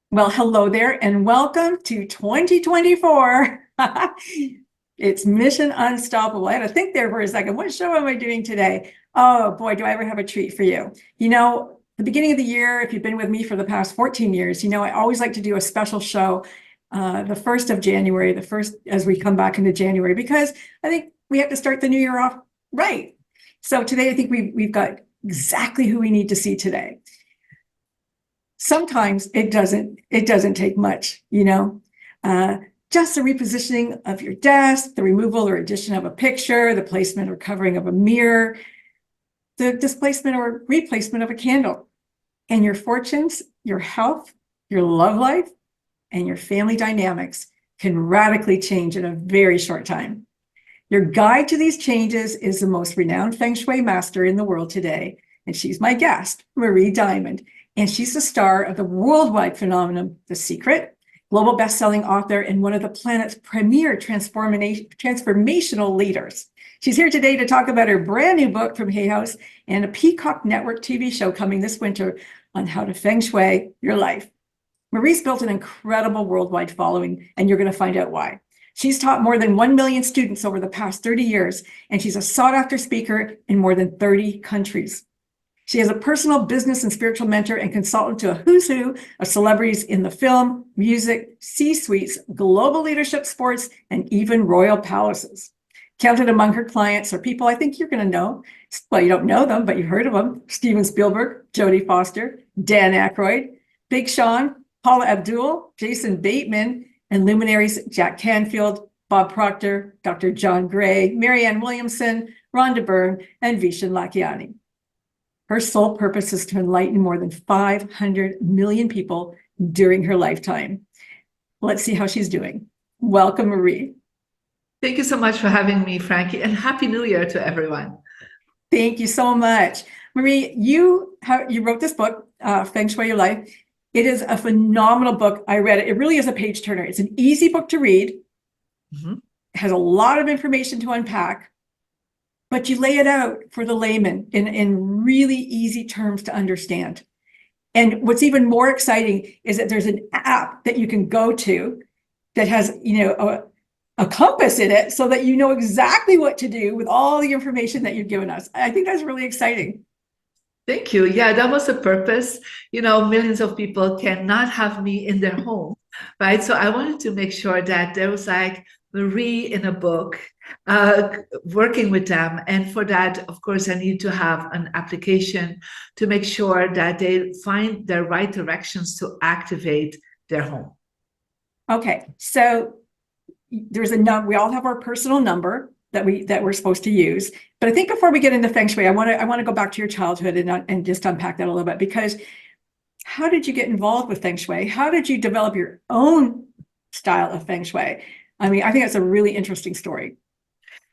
Well, hello there and welcome to 2024. It's Mission Unstoppable. I had to think there for a second. What show am I doing today? Oh boy, do I ever have a treat for you. You know, the beginning of the year, if you've been with me for the past 14 years, you know, I always like to do a special show the 1st of January, the first as we come back into January, because I think we have to start the new year off right. So today, I think we've got exactly who we need to see today. Sometimes it doesn't take much, you know, just the repositioning of your desk, the removal or addition of a picture, the placement or covering of a mirror, the displacement or replacement of a candle, and your fortunes, your health, your love life, and your family dynamics can radically change in a very short time. Your guide to these changes is the most renowned Feng Shui master in the world today, and she's my guest, Marie Diamond. And she's the star of the worldwide phenomenon, The Secret, global best-selling author and one of the planet's premier transformational leaders. She's here today to talk about her brand new book from Hay House and a Peacock Network TV show coming this winter on how to Feng Shui your life. Marie's built an incredible worldwide following, and you're going to find out why. She's taught more than 1 million students over the past 30 years, and she's a sought-after speaker in more than 30 countries. She is a personal business and spiritual mentor and consultant to a who's who of celebrities in the film, music, C-suites, global leadership, sports, and even royal palaces. Counted among her clients are people I think you're going to know. Well, you don't know them, but you've heard of them. Steven Spielberg, Jodie Foster, Dan Aykroyd, Big Sean, Paula Abdul, Jason Bateman, and luminaries Jack Canfield, Bob Proctor, Dr. John Gray, Marianne Williamson, Rhonda Byrne, and Vishen Lakhiani. Her sole purpose is to enlighten more than 500 million people during her lifetime. Let's see how she's doing. Welcome, Marie. Thank you so much for having me, Frankie, and Happy New Year to everyone. Thank you so much. Marie, you wrote this book, Feng Shui Your Life. It is a phenomenal book. I read it. It really is a page turner. It's an easy book to read. Mm-hmm. It has a lot of information to unpack. But you lay it out for the layman in really easy terms to understand. And what's even more exciting is that there's an app that you can go to that has, you know, a compass in it so that you know exactly what to do with all the information that you've given us. I think that's really exciting. Thank you. Yeah, that was the purpose. You know, millions of people cannot have me in their home, right? So I wanted to make sure that there was like Marie in a book, working with them. And for that, of course, I need to have an application to make sure that they find the right directions to activate their home. Okay, so there's a number. We all have our personal number that we're supposed to use. But I think before we get into Feng Shui, I want to go back to your childhood and just unpack that a little bit, because how did you get involved with Feng Shui? How did you develop your own style of Feng Shui? I mean, I think that's a really interesting story.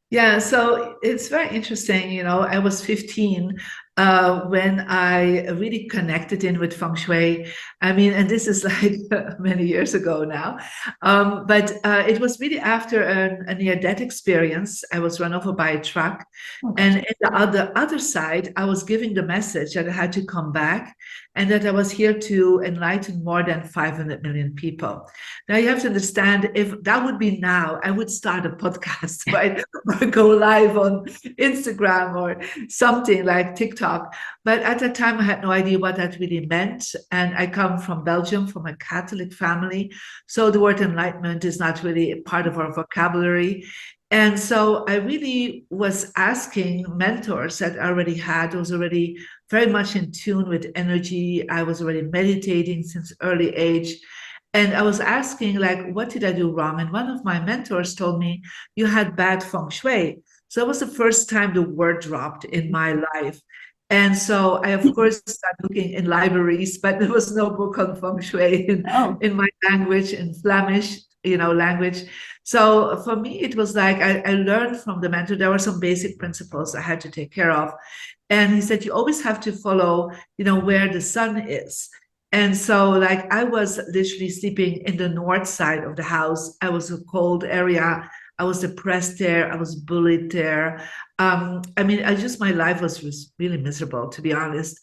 Yeah, so it's very interesting. You know, I was 15 when I really connected in with Feng Shui. I mean, and this is like many years ago now. But it was really after a near-death experience. I was run over by a truck. Okay. And in the other side, I was giving the message that I had to come back and that I was here to enlighten more than 500 million people. Now, you have to understand, if that would be now, I would start a podcast, right? Or go live on Instagram or something like TikTok talk. But at the time, I had no idea what that really meant. And I come from Belgium, from a Catholic family. So the word enlightenment is not really a part of our vocabulary. And so I really was asking mentors that I already had, was already very much in tune with energy. I was already meditating since early age. And I was asking, like, what did I do wrong? And one of my mentors told me, you had bad feng shui. So it was the first time the word dropped in my life. And so I, of course, started looking in libraries, but there was no book on feng shui in my language, in Flemish, language. So for me, it was like I learned from the mentor. There were some basic principles I had to take care of. And he said, you always have to follow, where the sun is. And so, like, I was literally sleeping in the north side of the house. I was a cold area. I was depressed there. I was bullied there. My life was really miserable, to be honest.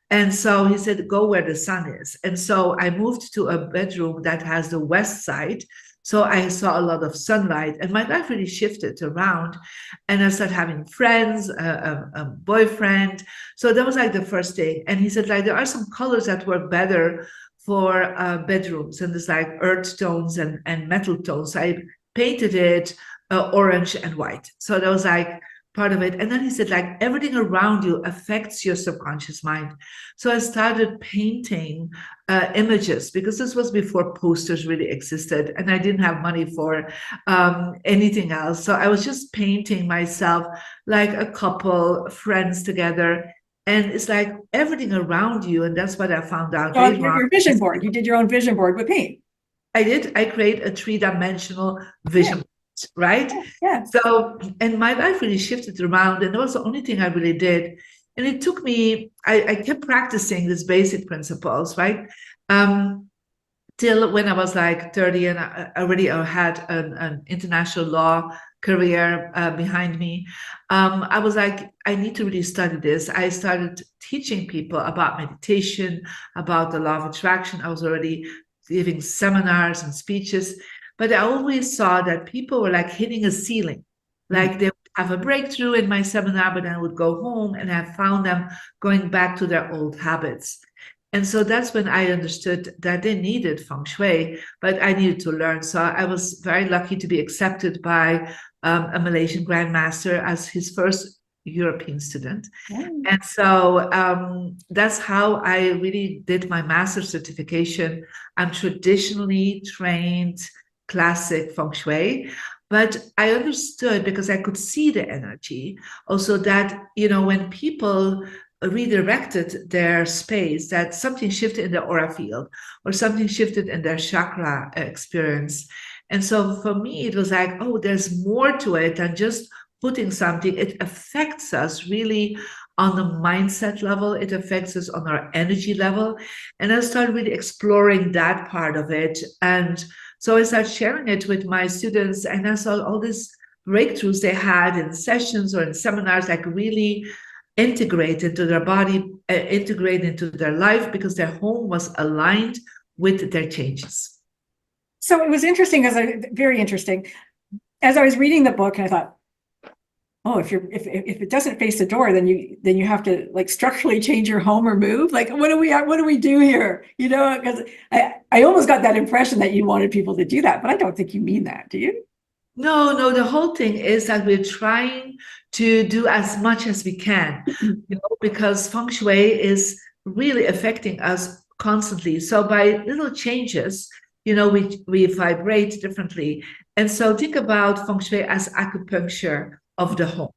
And so he said, go where the sun is. And so I moved to a bedroom that has the west side. So I saw a lot of sunlight, and my life really shifted around. And I started having friends, a boyfriend. So that was like the first thing. And he said, like, there are some colors that work better for bedrooms, and there's like earth tones and metal tones. So I painted it orange and white. So that was like part of it. And then he said, like, everything around you affects your subconscious mind. So I started painting images, because this was before posters really existed, and I didn't have money for anything else. So I was just painting myself, like a couple friends together. And it's like everything around you. And that's what I found out. So your vision board, you did your own vision board with paint. I did. I created a 3-dimensional vision board, right? Yeah. So, and my life really shifted around, and that was the only thing I really did. And it took me, I kept practicing these basic principles, right? Till when I was like 30, and I already had an international law career behind me. I was like, I need to really study this. I started teaching people about meditation, about the law of attraction. I was already giving seminars and speeches, but I always saw that people were like hitting a ceiling. Like they would have a breakthrough in my seminar, but then I would go home, and I found them going back to their old habits. And so that's when I understood that they needed feng shui, but I needed to learn. So I was very lucky to be accepted by a Malaysian grandmaster as his first European student. And so that's how I really did my master's certification. I'm traditionally trained classic feng shui, but I understood, because I could see the energy also, that, when people redirected their space, that something shifted in the aura field, or something shifted in their chakra experience. And so for me, it was like, oh, there's more to it than just putting something. It affects us really on the mindset level. It affects us on our energy level. And I started really exploring that part of it. And so I started sharing it with my students, and I saw all these breakthroughs they had in sessions or in seminars, like really integrate into their body, integrate into their life, because their home was aligned with their changes. So it was interesting, very interesting. As I was reading the book, and I thought, oh, if it doesn't face the door, then you have to like structurally change your home or move. Like, what do we do here? Because I almost got that impression that you wanted people to do that, but I don't think you mean that, do you? No, the whole thing is that we're trying to do as much as we can, because feng shui is really affecting us constantly. So by little changes, we vibrate differently. And so think about feng shui as acupuncture of the home.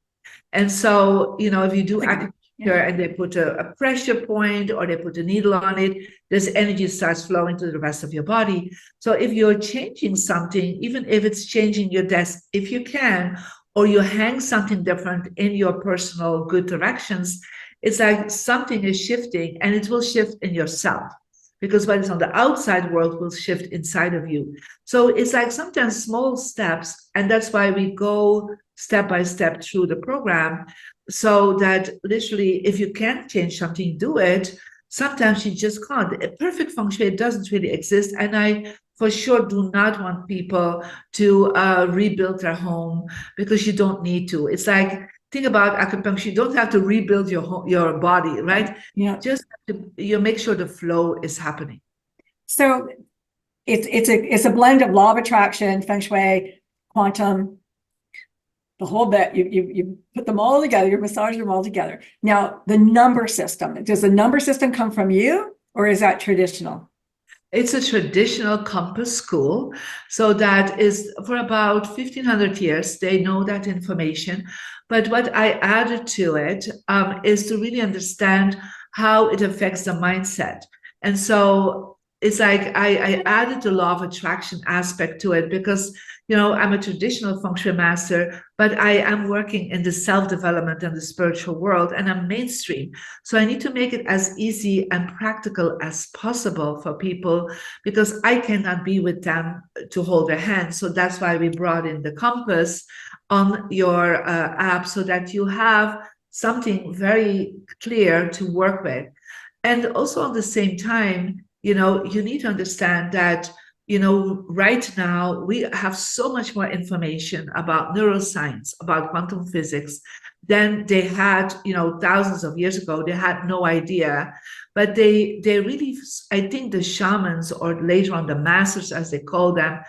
And so, if you do acupuncture and they put a pressure point, or they put a needle on it, this energy starts flowing to the rest of your body. So if you're changing something, even if it's changing your desk, if you can, or you hang something different in your personal good directions, it's like something is shifting, and it will shift in yourself, because what is on the outside world will shift inside of you. So it's like sometimes small steps, and that's why we go step by step through the program, so that literally, if you can't change something, do it. Sometimes you just can't. A perfect feng shui doesn't really exist, and I for sure do not want people to rebuild their home, because you don't need to. It's like thing about acupuncture, you don't have to rebuild your body, right? Yeah. Just have to, you make sure the flow is happening. So it's a blend of law of attraction, Feng Shui, quantum, the whole bit. You put them all together, you massage them all together. Now, the number system, does the number system come from you, or is that traditional? It's a traditional compass school. So that is for about 1500 years, they know that information. But what I added to it is to really understand how it affects the mindset. And so it's like I added the law of attraction aspect to it because, you know, I'm a traditional feng shui master, but I am working in the self-development and the spiritual world, and I'm mainstream. So I need to make it as easy and practical as possible for people because I cannot be with them to hold their hand. So that's why we brought in the compass on your app so that you have something very clear to work with. And also at the same time, you know, you need to understand that, you know, right now we have so much more information about neuroscience, about quantum physics than they had, you know, thousands of years ago. They had no idea. But they really, I think the shamans, or later on the masters, as they call them,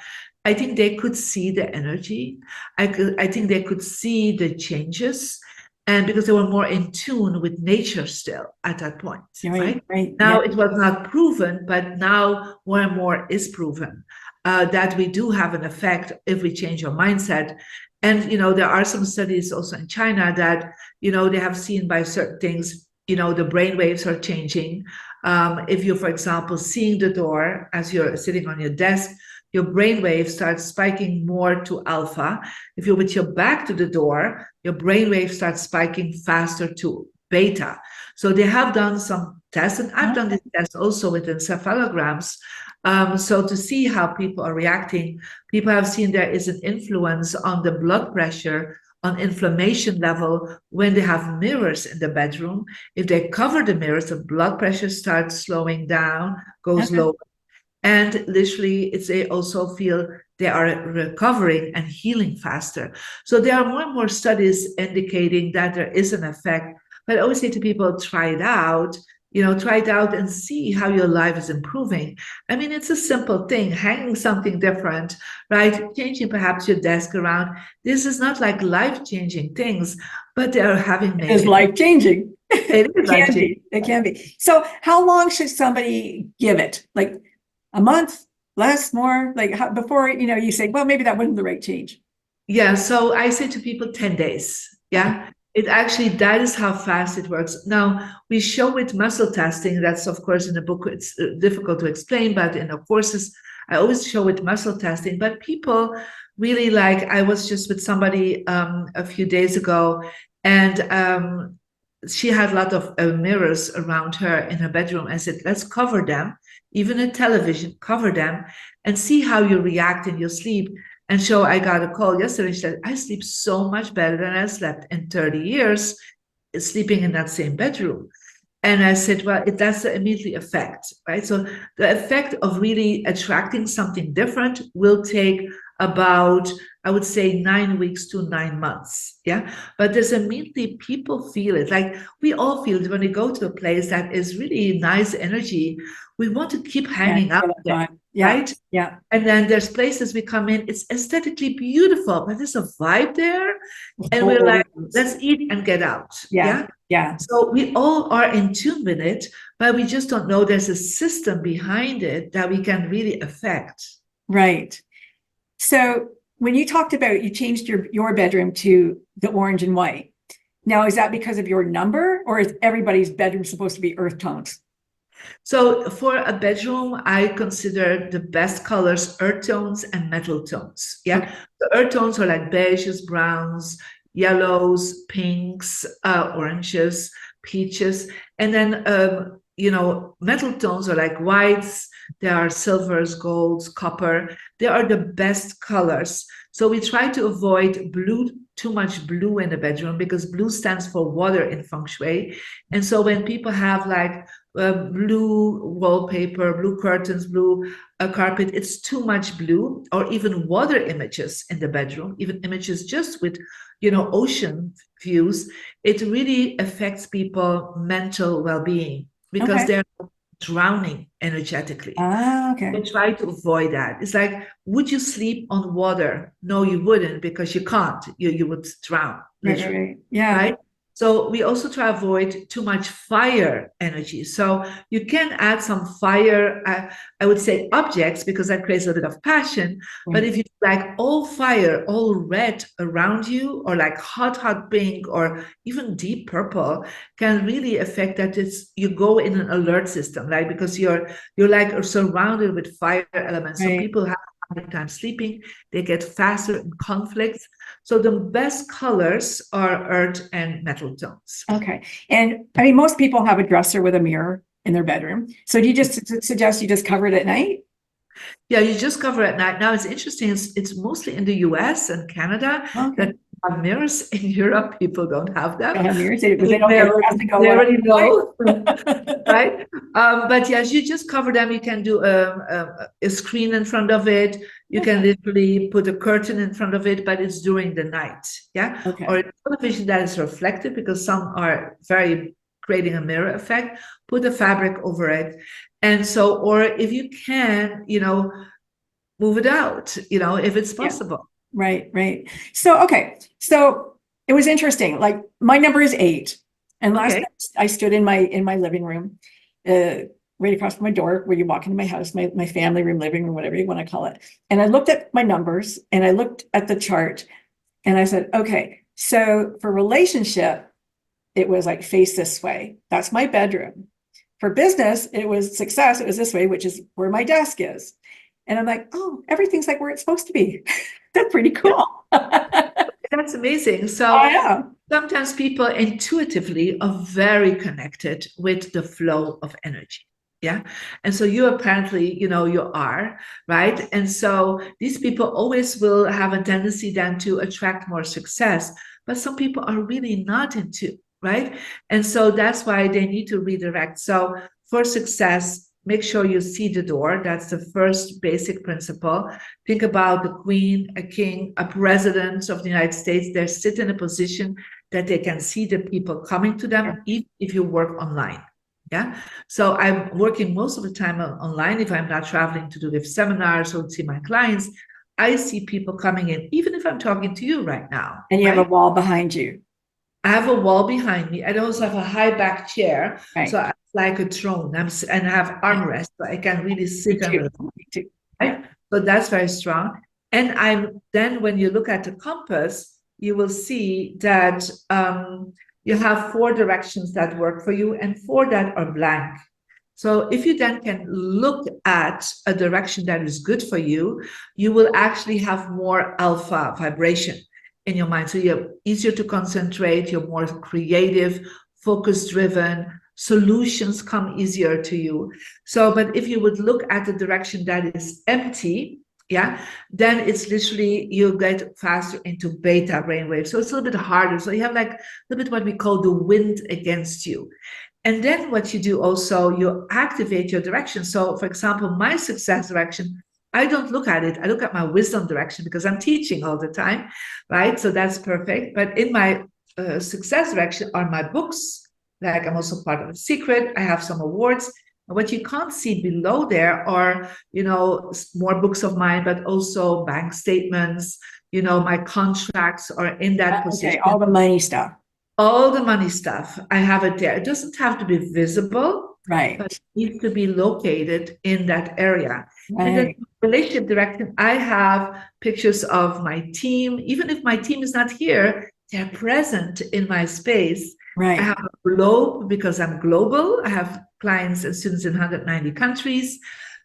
I think they could see the energy. I think they could see the changes. And because they were more in tune with nature still at that point, right? Now it was not proven, but now more and more is proven that we do have an effect if we change our mindset. And, you know, there are some studies also in China that, you know, they have seen by certain things, you know, the brain waves are changing. If you, for example, seeing the door as you're sitting on your desk, your brain waves start spiking more to alpha. If you're with your back to the door, your brain waves start spiking faster to beta. So they have done some tests, and I've done this test also with encephalograms. So to see how people are reacting, people have seen there is an influence on the blood pressure, on inflammation level when they have mirrors in the bedroom. If they cover the mirrors, the blood pressure starts slowing down, goes lower. And literally, they also feel they are recovering and healing faster. So there are more and more studies indicating that there is an effect. But I always say to people, try it out, you know, try it out and see how your life is improving. I mean, it's a simple thing, hanging something different, right? Changing perhaps your desk around. This is not like life-changing things, but they are having made it is life-changing. It is life-changing. It can be. So how long should somebody give it? Like a month, less, more? Like how, before, you know, you say, well, maybe that wasn't the right change. Yeah, so I say to people 10 days. Yeah, it actually, that is how fast it works. Now, we show with muscle testing. That's, of course, in the book, it's difficult to explain, but in the courses, I always show with muscle testing. But people really like, I was just with somebody a few days ago, and she had a lot of mirrors around her in her bedroom. I said, let's cover them, even a television, cover them, and see how you react in your sleep. And so I got a call yesterday. She said, I sleep so much better than I slept in 30 years, sleeping in that same bedroom. And I said, well, that's the immediate effect, right? So the effect of really attracting something different will take about, I would say, 9 weeks to 9 months. Yeah. But there's immediately people feel it. Like we all feel it when we go to a place that is really nice energy. We want to keep hanging out there. Right? Yeah. And then there's places we come in, it's aesthetically beautiful, but there's a vibe there. And we're like, let's eat and get out. Yeah. So we all are in tune with it, but we just don't know there's a system behind it that we can really affect. Right. So when you talked about, you changed your bedroom to the orange and white. Now, is that because of your number, or is everybody's bedroom supposed to be earth tones? So for a bedroom, I consider the best colors earth tones and metal tones. Yeah. Okay. The earth tones are like beiges, browns, yellows, pinks, oranges, peaches. And then, you know, metal tones are like whites, there are silvers, golds, copper. They are the best colors. So we try to avoid blue too much blue in the bedroom, because blue stands for water in Feng Shui. And so when people have like blue wallpaper, blue curtains, blue carpet, it's too much blue, or even water images in the bedroom, even images just with, ocean views, it really affects people mental well-being, because they're drowning energetically. Okay. I try to avoid that. It's like, would you sleep on water? No, you wouldn't, because you can't. You would drown, literally. Right. Yeah. Right? So we also try to avoid too much fire energy. So you can add some fire, I would say objects, because that creates a bit of passion. But if you like all fire, all red around you, or like hot pink, or even deep purple, can really affect that you go in an alert system, right? Because you're like surrounded with fire elements. So people have a hard time sleeping, they get faster in conflicts. So the best colors are earth and metal tones. Okay. And I mean, most people have a dresser with a mirror in their bedroom. So do you just suggest you just cover it at night? Yeah, you just cover at night. Now it's interesting. It's mostly in the US and Canada that have mirrors. In Europe, people don't have them. They have mirrors. They already know, right? But yes, you just cover them. You can do a screen in front of it. You can literally put a curtain in front of it, but it's during the night. Yeah. Or a television that is reflective, because some are very creating a mirror effect. Put a fabric over it. And so, or if you can, move it out, if it's possible. Right. So, okay. So it was interesting. Like, my number is 8. And last night I stood in my living room, right across from my door, where you walk into my house, my family room, living room, whatever you want to call it. And I looked at my numbers and I looked at the chart and I said, okay, so for relationship, it was like face this way. That's my bedroom. For business, it was success. It was this way, which is where my desk is. And I'm like, oh, everything's like where it's supposed to be. That's pretty cool. That's amazing. So sometimes people intuitively are very connected with the flow of energy. Yeah. And so you apparently, you are, right? And so these people always will have a tendency then to attract more success, but some people are really not into, right? And so that's why they need to redirect. So for success, make sure you see the door. That's the first basic principle. Think about the queen, a king, a president of the United States. They sit in a position that they can see the people coming to them, even if you work online. Yeah. So I'm working most of the time online. If I'm not traveling to do seminars or to see my clients, I see people coming in, even if I'm talking to you right now. And you have a wall behind you. I have a wall behind me. I also have a high back chair. So I like a throne, and I have armrests, so I can really sit and relax. Right? So that's very strong. And then when you look at the compass, you will see that you have 4 directions that work for you and 4 that are blank. So if you then can look at a direction that is good for you, you will actually have more alpha vibration in your mind. So you're easier to concentrate, you're more creative, focus-driven, solutions come easier to you. So, but if you would look at the direction that is empty, then it's literally, you get faster into beta brainwave. So it's a little bit harder. So you have like a little bit what we call the wind against you. And then what you do also, you activate your direction. So for example, my success direction, I don't look at it. I look at my wisdom direction, because I'm teaching all the time, right? So that's perfect. But in my success direction are my books. Like, I'm also part of The Secret. I have some awards. What you can't see below there are, more books of mine, but also bank statements, my contracts are in that position. All the money stuff. All the money stuff, I have it there. It doesn't have to be visible, right? But it needs to be located in that area. Right. And then relationship direction, I have pictures of my team. Even if my team is not here, they're present in my space. Right. I have a globe, because I'm global. I have clients and students in 190 countries.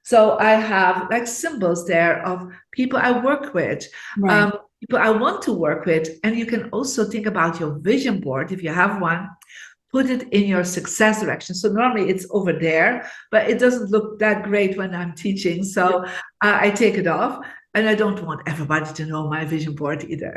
So I have like symbols there of people I work with. Right. People I want to work with. And you can also think about your vision board, if you have one, put it in your success direction. So normally it's over there, but it doesn't look that great when I'm teaching. So I take it off. And I don't want everybody to know my vision board either.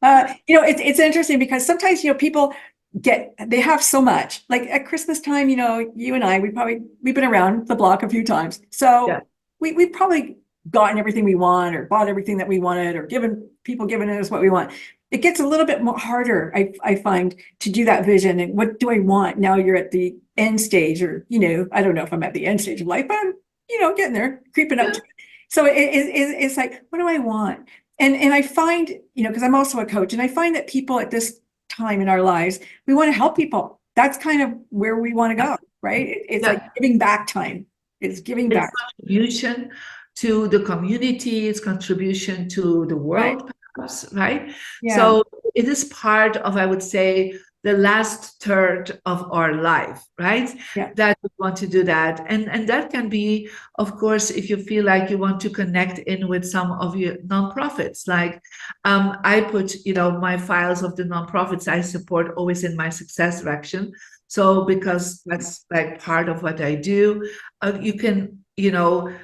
It's interesting because sometimes, people they have so much, like at Christmas time, you and I, we've been around the block a few times. So Yeah. we've probably gotten everything we want or bought everything that we wanted or giving us what we want. It gets a little bit more harder, I find, to do that vision. And what do I want? Now you're at the end stage, or, I don't know if I'm at the end stage of life, but I'm, getting there, creeping up. Yeah. So it's like, what do I want? And I find, because I'm also a coach, and I find that people at this time in our lives, we want to help people. That's kind of where we want to go, right? It's Yeah. like giving back time. It's giving back. Contribution to the community, it's contribution to the world, perhaps, right? Yeah. So it is part of, I would say, the last third of our life, right? Yeah. That we want to do that. And that can be, of course, if you feel like you want to connect in with some of your nonprofits. Like I put, my files of the nonprofits I support always in my success direction. So because that's like part of what I do, you can, you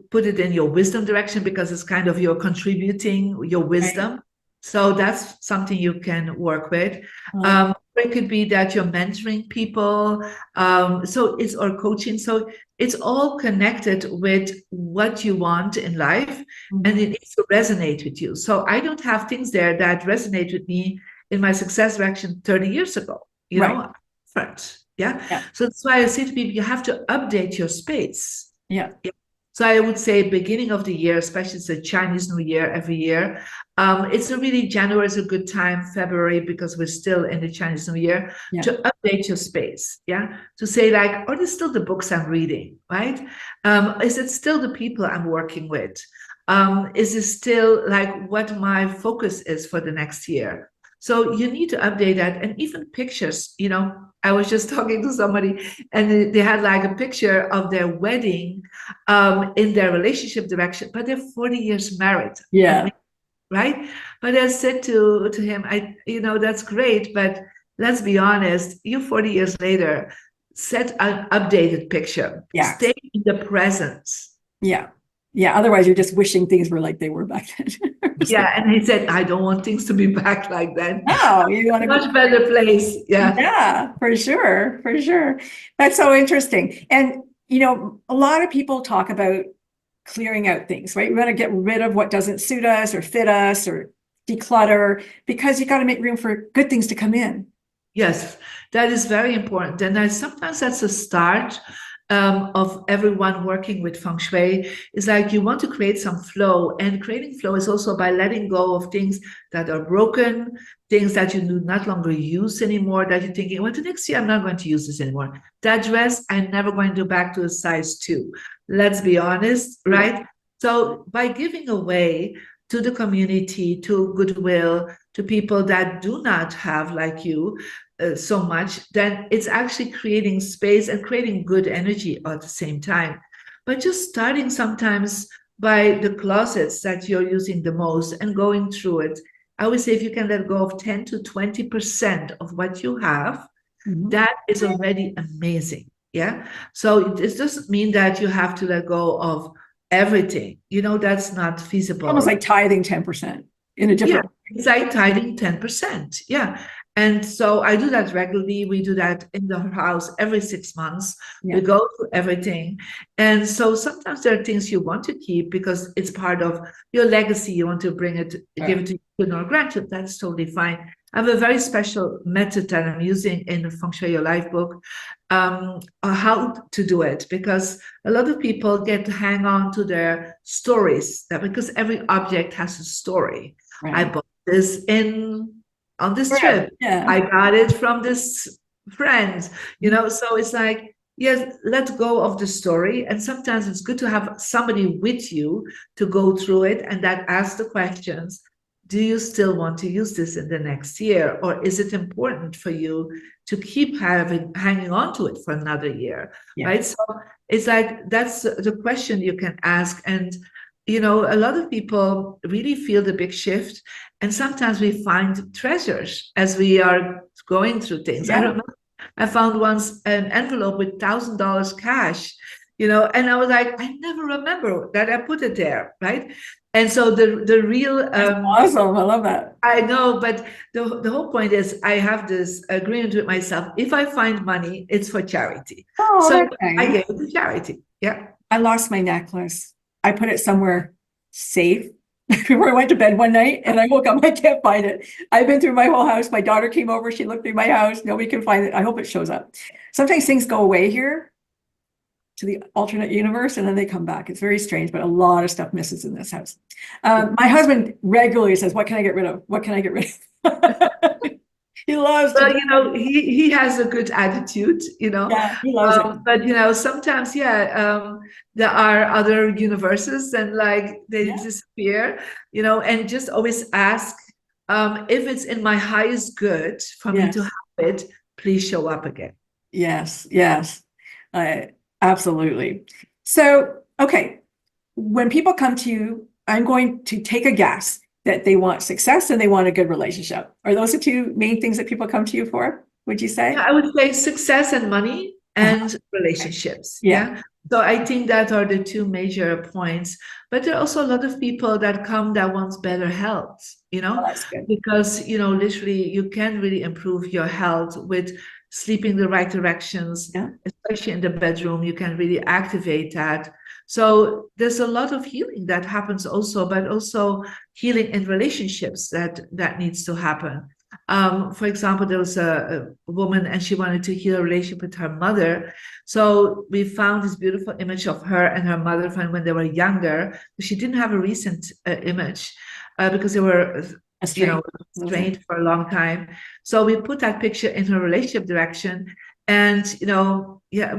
put it in your wisdom direction because it's kind of you're contributing your wisdom. Right. So that's something you can work with. It could be that you're mentoring people. So it's or coaching. So it's all connected with what you want in life, and it needs to resonate with you. So I don't have things there that resonate with me in my success direction 30 years ago. Different. Yeah. So that's why I say to people, you have to update your space. Yeah. So I would say beginning of the year, especially it's the Chinese New Year every year. It's a really, January is a good time, February, because we're still in the Chinese New Year, to update your space. Yeah. To say like, are these still the books I'm reading, right? Is it still the people I'm working with? Is it still like what my focus is for the next year? So you need to update that. And even pictures, I was just talking to somebody and they had like a picture of their wedding in their relationship direction, but they're 40 years married. Yeah. Right. But I said to him, that's great, but let's be honest, you 40 years later, set an updated picture. Yeah. Stay in the present. Yeah. Yeah. Otherwise, you're just wishing things were like they were back then. Yeah. And he said, I don't want things to be back like that. No, you want a much better place. Yeah. Yeah, for sure. For sure. That's so interesting. And, a lot of people talk about clearing out things, right? We want to get rid of what doesn't suit us or fit us or declutter, because you got to make room for good things to come in. Yes, that is very important. And sometimes that's a start of everyone working with Feng Shui. Is like you want to create some flow, and creating flow is also by letting go of things that are broken, things that you do not longer use anymore, that you're thinking, well, the next year I'm not going to use this anymore. That dress, I'm never going to go back to a size 2. Let's be honest, right? So by giving away to the community, to goodwill, to people that do not have like you, so much, then it's actually creating space and creating good energy at the same time. But just starting sometimes by the closets that you're using the most and going through it. I would say if you can let go of 10 to 20% of what you have, that is already amazing. Yeah. So it doesn't mean that you have to let go of everything. That's not feasible. Almost like tithing 10% in a different way. It's like tithing 10%. Yeah. And so I do that regularly. We do that in the house every 6 months. We go through everything. And so sometimes there are things you want to keep because it's part of your legacy. You want to bring it, give it to your grandchildren. That's totally fine. I have a very special method that I'm using in the Feng Shui Your Life book, how to do it, because a lot of people get to hang on to their stories, because every object has a story. I bought this on this trip. I got it from this friend, so it's like, yes, let go of the story. And sometimes it's good to have somebody with you to go through it and that asks the questions. Do you still want to use this in the next year? Or is it important for you to keep hanging on to it for another year? Right? So it's like, that's the question you can ask. And a lot of people really feel the big shift. And sometimes we find treasures as we are going through things. I don't know. I found once an envelope with $1,000 cash and I was like, I never remember that I put it there, right? And so the real That's awesome. I love that. I know, but the whole point is I have this agreement with myself. If I find money, it's for charity. Oh, So that's I nice. gave it to charity. Yeah. I lost my necklace. I put it somewhere safe before I went to bed one night and I woke up, I can't find it. I've been through my whole house. My daughter came over, she looked through my house. Nobody can find it. I hope it shows up. Sometimes things go away here to the alternate universe and then they come back. It's very strange, but a lot of stuff misses in this house. My husband regularly says, what can I get rid of? What can I get rid of? He loves to Well, do he has a good attitude, Yeah, he loves it. but sometimes, there are other universes and like they Yeah. disappear, and just always ask, if it's in my highest good for me to Yes. have it, please show up again. Yes. Yes. Absolutely. So, okay, when people come to you, I'm going to take a guess that they want success and they want a good relationship. Are those the two main things that people come to you for, would you Yeah, say? I would say success and money Uh-huh. and relationships. Yeah. Yeah. So I think that are the two major points. But there are also a lot of people that come that wants better health, Oh, that's good. because, literally you can really improve your health with sleeping the right directions, Yeah. especially in the bedroom. You can really activate that. So there's a lot of healing that happens also, but also healing in relationships that needs to happen. For example, there was a woman and she wanted to heal a relationship with her mother. So we found this beautiful image of her and her mother from when they were younger. She didn't have a recent image because they were, That's you great. know, strained for a long time. So we put that picture in her relationship direction. And,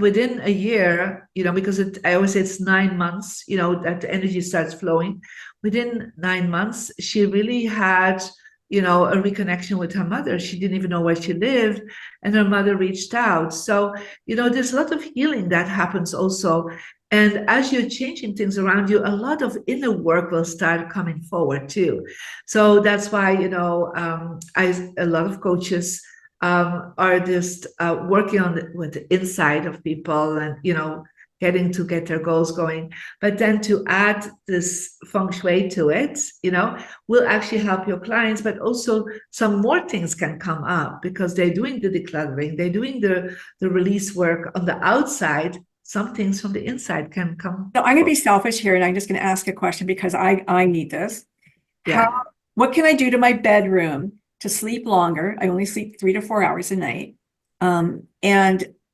within a year, because I always say it's 9 months, that the energy starts flowing. Within 9 months, she really had a reconnection with her mother. She didn't even know where she lived, and her mother reached out. So, there's a lot of healing that happens also. And as you're changing things around you, a lot of inner work will start coming forward too. So that's why, a lot of coaches are just working with the inside of people and, get their goals going. But then to add this feng shui to it, will actually help your clients, but also some more things can come up because they're doing the decluttering, they're doing the release work on the outside. Some things from the inside can come. So I'm going to be selfish here and I'm just going to ask a question because I need this. Yeah. What can I do to my bedroom to sleep longer? I only sleep 3 to 4 hours a night. And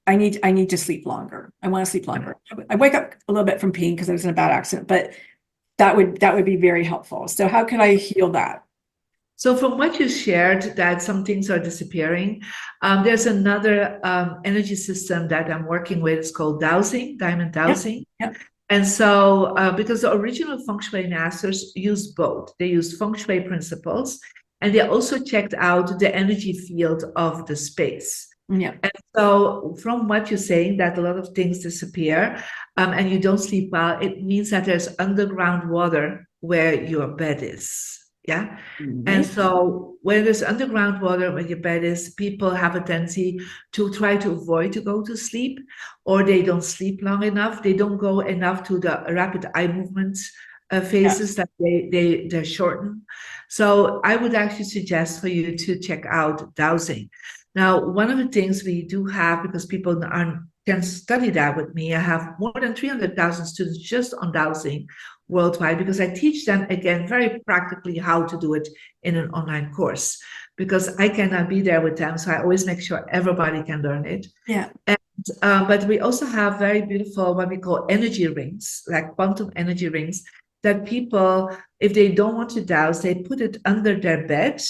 I need to sleep longer. I want to sleep longer. I wake up a little bit from peeing because I was in a bad accident, but that would be very helpful. So how can I heal that? So from what you shared, that some things are disappearing, there's another energy system that I'm working with. It's called Dowsing, Diamond Dowsing. Yep. And so, because the original Feng Shui masters used both, they used Feng Shui principles, and they also checked out the energy field of the space. Yeah. And so, from what you're saying, that a lot of things disappear, and you don't sleep well, it means that there's underground water where your bed is. Yeah. And so when there's underground water where your bed is, people have a tendency to try to avoid to go to sleep, or they don't sleep long enough. They don't go enough to the rapid eye movements phases that they're shortened. So I would actually suggest for you to check out dowsing. Now, one of the things we do have, because people can study that with me, I have more than 300,000 students just on dowsing worldwide, because I teach them, again, very practically how to do it in an online course, because I cannot be there with them. So I always make sure everybody can learn it. Yeah. And, but we also have very beautiful, what we call energy rings, like quantum energy rings, that people, if they don't want to douse, they put it under their bed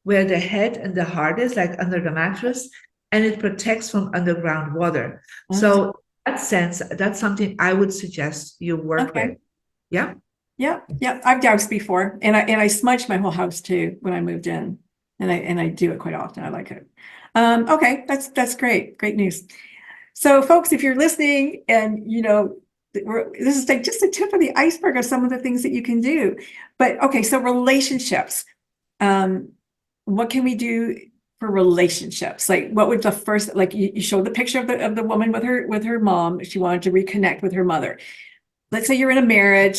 where the head and the heart is, like under the mattress, and it protects from underground water. So in that sense, that's something I would suggest you work with. Yeah. Yeah. Yeah. I've doused before and I smudged my whole house too when I moved in and I do it quite often. I like it. Okay. That's great. Great news. So folks, if you're listening and this is like just the tip of the iceberg of some of the things that you can do. But okay. So relationships, what can we do for relationships? Like, what would the first, like you showed the picture of the woman with her mom. She wanted to reconnect with her mother. Let's say you're in a marriage,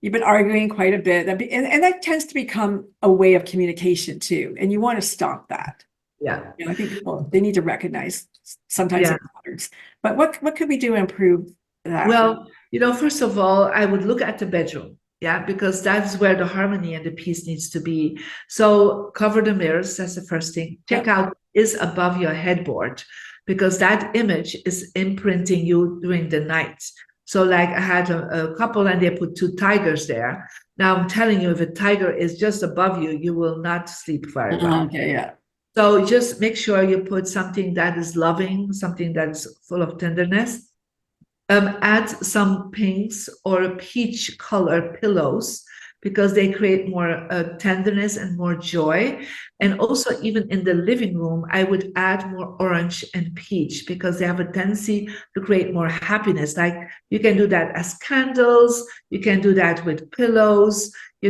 you've been arguing quite a bit, and that tends to become a way of communication too. And you want to stop that. Yeah. I think people, they need to recognize sometimes Yeah. it matters. But what could we do to improve that? Well, first of all, I would look at the bedroom. Yeah, because that's where the harmony and the peace needs to be. So cover the mirrors. That's the first thing. Check out is above your headboard, because that image is imprinting you during the night. So like I had a couple and they put 2 tigers there. Now I'm telling you, if a tiger is just above you, you will not sleep very well. Okay, yeah. So just make sure you put something that is loving, something that's full of tenderness. Add some pinks or peach color pillows, because they create more tenderness and more joy. And also even in the living room, I would add more orange and peach, because they have a tendency to create more happiness. Like you can do that as candles, you can do that with pillows. You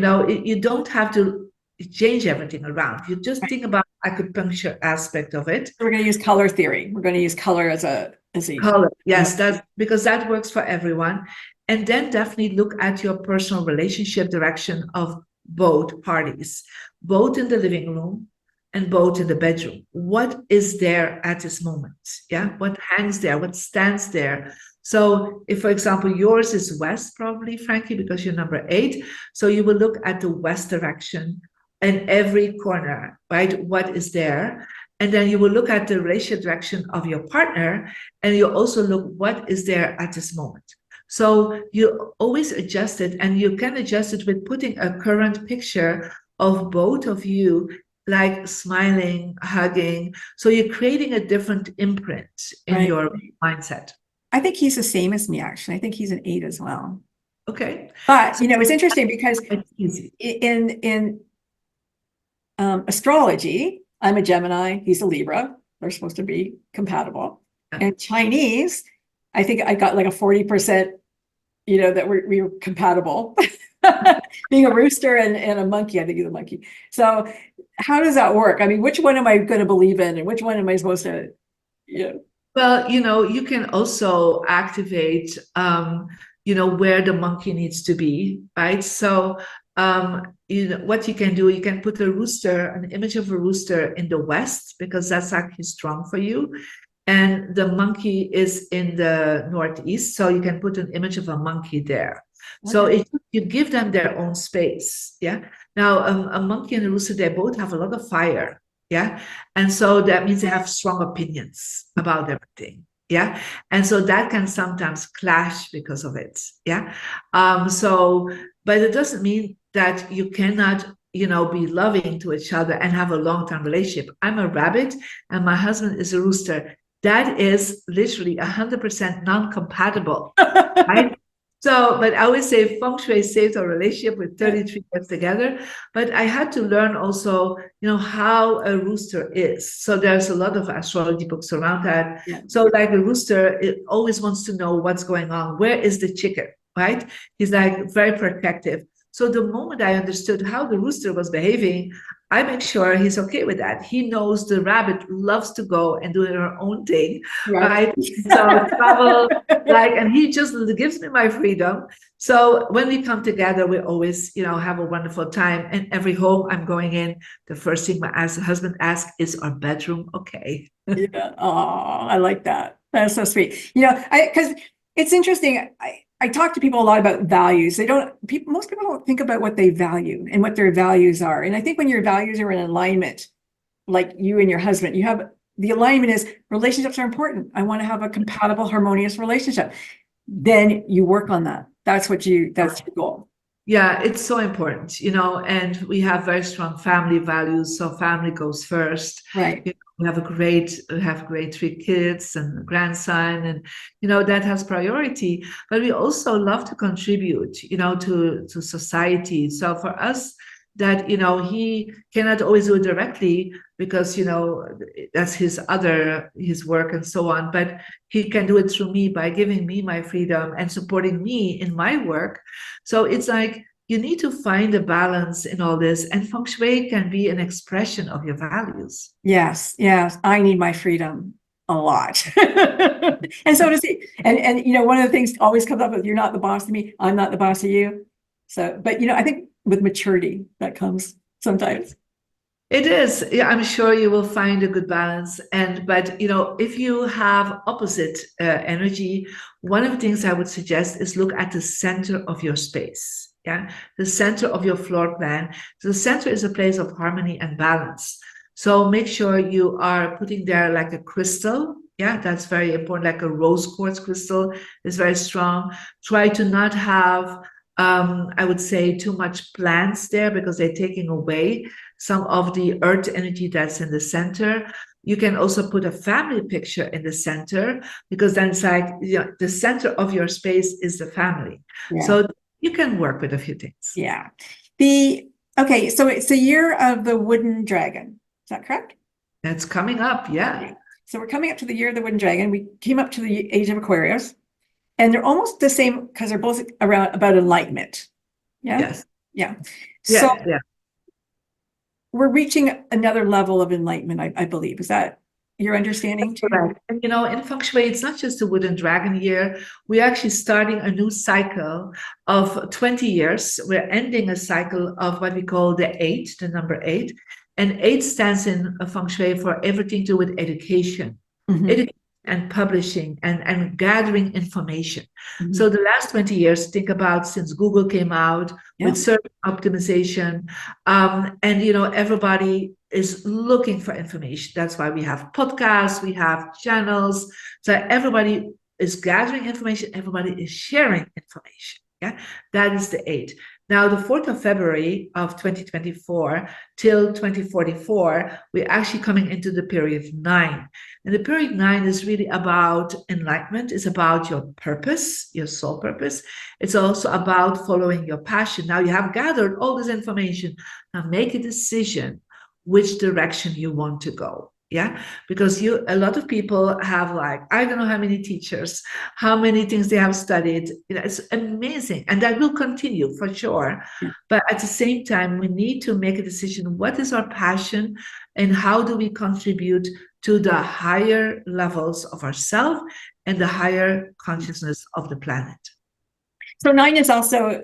don't have to change everything around. You just think about acupuncture aspect of it. We're going to use color theory. We're going to use color as a color. Yes, that's because that works for everyone. And then definitely look at your personal relationship direction of both parties, both in the living room and both in the bedroom. What is there at this moment? Yeah, what hangs there? What stands there? So if, for example, yours is west, probably, Frankie, because you're number 8. So you will look at the west direction in every corner, right? What is there? And then you will look at the relationship direction of your partner, and you also look what is there at this moment. So you always adjust it, and you can adjust it with putting a current picture of both of you, like smiling, hugging. So you're creating a different imprint in your mindset. I think he's the same as me, actually. I think he's an 8 as well. Okay. But, it's interesting because in astrology, I'm a Gemini, he's a Libra. They're supposed to be compatible. And Chinese, I think I got like a 40%, that we were compatible. Being a rooster and a monkey, I think he's a monkey. So how does that work? I mean, which one am I going to believe in, and which one am I supposed to, Well, you can also activate, where the monkey needs to be, right? So what you can do, you can put an image of a rooster in the west, because that's actually strong for you. And the monkey is in the northeast, so you can put an image of a monkey there. So you give them their own space. Yeah. Now, a monkey and a rooster, they both have a lot of fire. Yeah. And so that means they have strong opinions about everything. Yeah. And so that can sometimes clash because of it. Yeah. But it doesn't mean that you cannot, be loving to each other and have a long-term relationship. I'm a rabbit and my husband is a rooster. That is literally 100% non-compatible. Right? So, but I always say Feng Shui saved our relationship with 33 years together. But I had to learn also, how a rooster is. So there's a lot of astrology books around that. Yeah. So like a rooster, it always wants to know what's going on. Where is the chicken, right? He's like very protective. So the moment I understood how the rooster was behaving, I make sure he's okay with that. He knows the rabbit loves to go and do her own thing, right? So travel, and he just gives me my freedom. So when we come together, we always, have a wonderful time. And every home I'm going in, the first thing my husband asks is, our bedroom okay? Yeah. Oh, I like that. That's so sweet. Because it's interesting. I talk to people a lot about values. Most people don't think about what they value and what their values are. And I think when your values are in alignment, like you and your husband, the alignment is relationships are important. I want to have a compatible, harmonious relationship. Then you work on that. That's your goal. Yeah, it's so important, and we have very strong family values. So family goes first. Right. We have great 3 kids and a grandson, and that has priority. But we also love to contribute, to society. So for us, that he cannot always do it directly because that's his work and so on, but he can do it through me by giving me my freedom and supporting me in my work. So it's like you need to find a balance in all this, and Feng Shui can be an expression of your values. Yes, yes. I need my freedom a lot. And so does he. And you know, one of the things always comes up with, you're not the boss of me, I'm not the boss of you. So, but you know, I think with maturity that comes sometimes. It is. Yeah, I'm sure you will find a good balance. But you know, if you have opposite energy, one of the things I would suggest is look at the center of your space. Yeah, the center of your floor plan. So the center is a place of harmony and balance. So make sure you are putting there like a crystal. Yeah, that's very important. Like a rose quartz crystal is very strong. Try to not have, I would say, too much plants there, because they're taking away some of the earth energy that's in the center. You can also put a family picture in the center, because then it's like, you know, the center of your space is the family. Yeah. So you can work with a few things. Yeah. Okay, so it's the year of the wooden dragon. Is that correct? That's coming up, yeah. Okay. So we're coming up to the year of the wooden dragon. We came up to the age of Aquarius, and they're almost the same because they're both around about enlightenment. Yeah. Yes. Yeah. Yeah, So yeah. we're reaching another level of enlightenment, I believe. Is that your understanding too? Correct. And you know, in Feng Shui, it's not just the wooden dragon year. We're actually starting a new cycle of 20 years. We're ending a cycle of what we call the 8, the number 8. And 8 stands in Feng Shui for everything to do with education, education and publishing and gathering information. So the last 20 years, think about since Google came out with search optimization, and you know, everybody is looking for information. That's why we have podcasts, we have channels. So everybody is gathering information, everybody is sharing information. Yeah, that is the 8. Now, the 4th of February of 2024 till 2044, we're actually coming into the period 9. And the period 9 is really about enlightenment. It's about your purpose, your soul purpose. It's also about following your passion. Now, you have gathered all this information. Now, make a decision which direction you want to go. Yeah, because a lot of people have, like, I don't know how many teachers, how many things they have studied. You know, it's amazing, and that will continue for sure. But at the same time, we need to make a decision: what is our passion, and how do we contribute to the higher levels of ourselves and the higher consciousness of the planet? So 9 is also,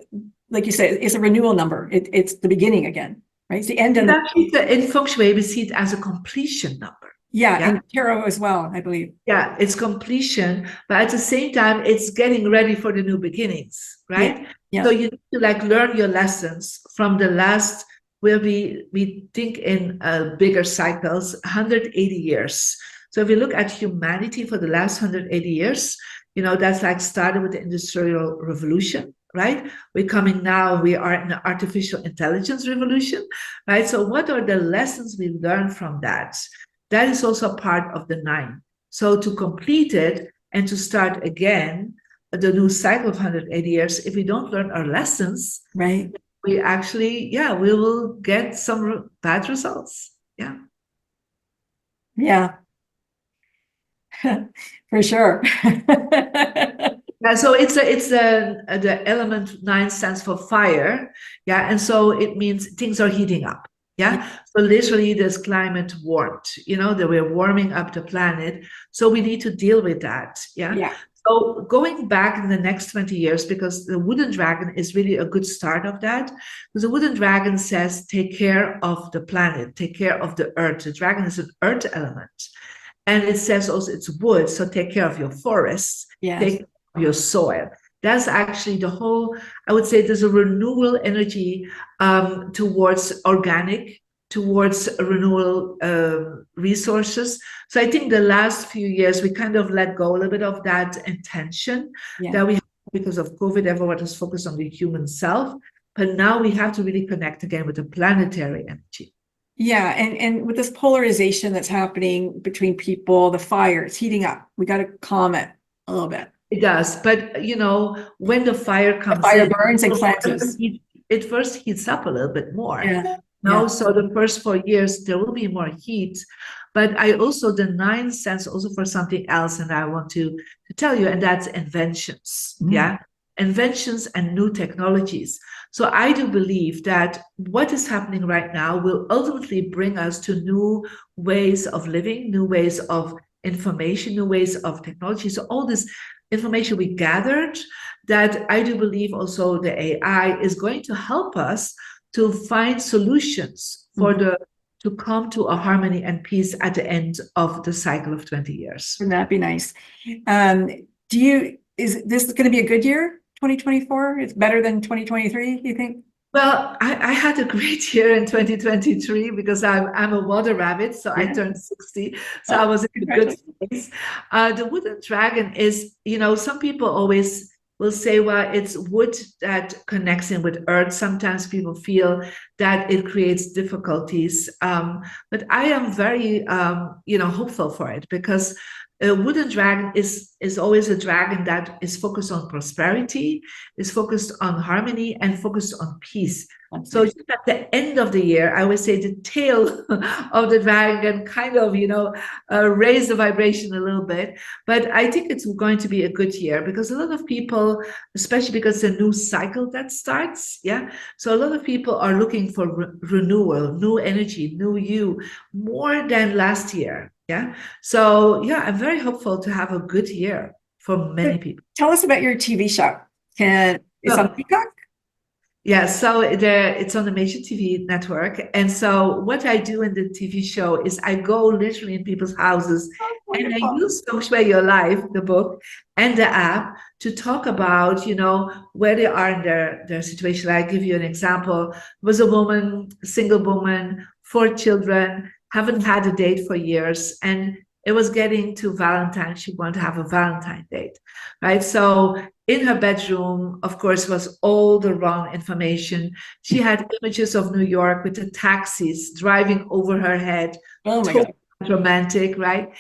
like you said, it's a renewal number. It's the beginning again. Right? It's the end of in Feng Shui, we see it as a completion number. Yeah, and tarot as well, I believe. Yeah, it's completion, but at the same time, it's getting ready for the new beginnings, right? Yeah. So you need to like learn your lessons from the last, where we think in bigger cycles, 180 years. So if you look at humanity for the last 180 years, you know, that's like started with the Industrial Revolution. Right? We're coming now, we are in the artificial intelligence revolution, right? So what are the lessons we learned from that? That is also part of the 9. So to complete it and to start again, the new cycle of 180 years, if we don't learn our lessons, right, we actually, we will get some bad results. Yeah. Yeah. For sure. So it's the element 9 stands for fire. Yeah. And so it means things are heating up. Yeah. So literally there's climate warmth, you know, that we're warming up the planet. So we need to deal with that. Yeah. So going back in the next 20 years, because the wooden dragon is really a good start of that, because the wooden dragon says, take care of the planet, take care of the earth. The dragon is an earth element. And it says also it's wood. So take care of your forests, take care of your soil. That's actually the whole, I would say there's a renewal energy towards organic, towards renewal resources. So I think the last few years, we kind of let go a little bit of that intention that we have because of COVID. Everyone was focused on the human self. But now we have to really connect again with the planetary energy. Yeah, and with this polarization that's happening between people, the fire, it's heating up. We got to calm it a little bit. It does, but you know, when the fire comes, the fire burns and cleanses. It first heats up a little bit more. So the first 4 years there will be more heat, but I also the 9 stands also for something else, and I want to tell you, and that's inventions. inventions and new technologies. So I do believe that what is happening right now will ultimately bring us to new ways of living, new ways of information, new ways of technology. So all this information we gathered, that I do believe also the AI is going to help us to find solutions for to come to a harmony and peace at the end of the cycle of 20 years. Wouldn't that be nice? Is this going to be a good year, 2024? It's better than 2023, you think? Well, I had a great year in 2023 because I'm a water rabbit, so I turned 60, so I was in a good place. The wooden dragon is, some people always will say, well, it's wood that connects in with earth. Sometimes people feel that it creates difficulties, but I am very, hopeful for it, because a wooden dragon is always a dragon that is focused on prosperity, is focused on harmony, and focused on peace. So just at the end of the year, I would say the tail of the dragon kind of, raise the vibration a little bit. But I think it's going to be a good year, because a lot of people, especially because it's a new cycle that starts, so a lot of people are looking for renewal, new energy, new you, more than last year. So I'm very hopeful to have a good year for many people. Tell us about your TV show. It's on Peacock? Yeah, so it's on the major TV network. And so what I do in the TV show is I go literally in people's houses, and I use Feng Shui Your Life, the book, and the app to talk about, where they are in their situation. I give you an example. There was a woman, single woman, 4 children, haven't had a date for years, and it was getting to Valentine's. She wanted to have a Valentine date, right? So in her bedroom, of course, was all the wrong information. She had images of New York with the taxis driving over her head. Oh my God. Romantic, right?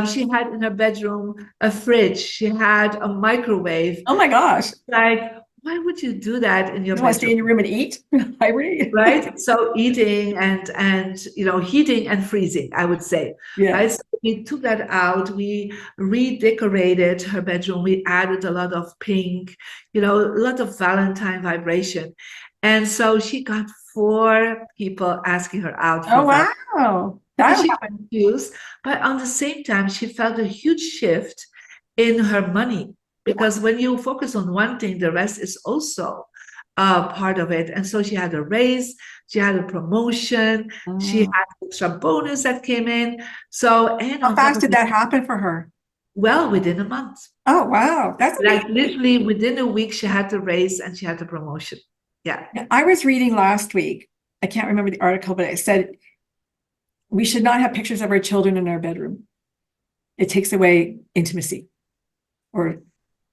She had in her bedroom a fridge. She had a microwave. Oh my gosh. Like, why would you do that in your bedroom? Want to stay in your room and eat? Right? So eating and heating and freezing, I would say. Right? So we took that out. We redecorated her bedroom. We added a lot of pink, a lot of Valentine vibration. And so she got 4 people asking her out for wow. That she confused, but on the same time, she felt a huge shift in her money, because when you focus on one thing, the rest is also part of it. And so she had a raise, she had a promotion, she had extra bonus that came in. So, and how fast did that happen for her? Well, within a month. Oh, wow. That's like literally within a week, she had the raise and she had the promotion. Yeah. I was reading last week, I can't remember the article, but it said we should not have pictures of our children in our bedroom. It takes away intimacy.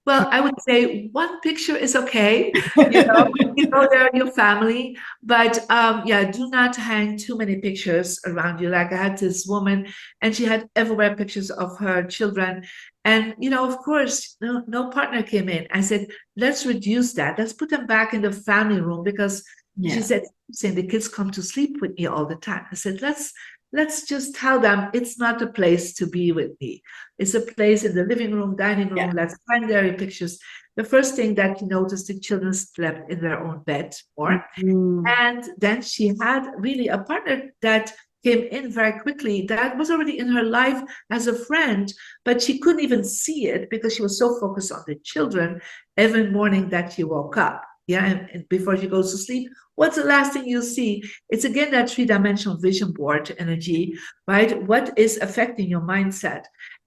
Well, I would say 1 picture is okay. They're your family, but do not hang too many pictures around you. Like I had this woman, and she had everywhere pictures of her children, and of course, no partner came in. I said, let's reduce that. Let's put them back in the family room, because she said, saying the kids come to sleep with me all the time. I said, let's just tell them it's not a place to be with me. It's a place in the living room, dining room. Let's find their pictures. The first thing that you noticed, the children slept in their own bed more. And then she had really a partner that came in very quickly, that was already in her life as a friend, but she couldn't even see it because she was so focused on the children every morning that she woke up. And before she goes to sleep, what's the last thing you see? It's again that 3-dimensional vision board energy, right? What is affecting your mindset?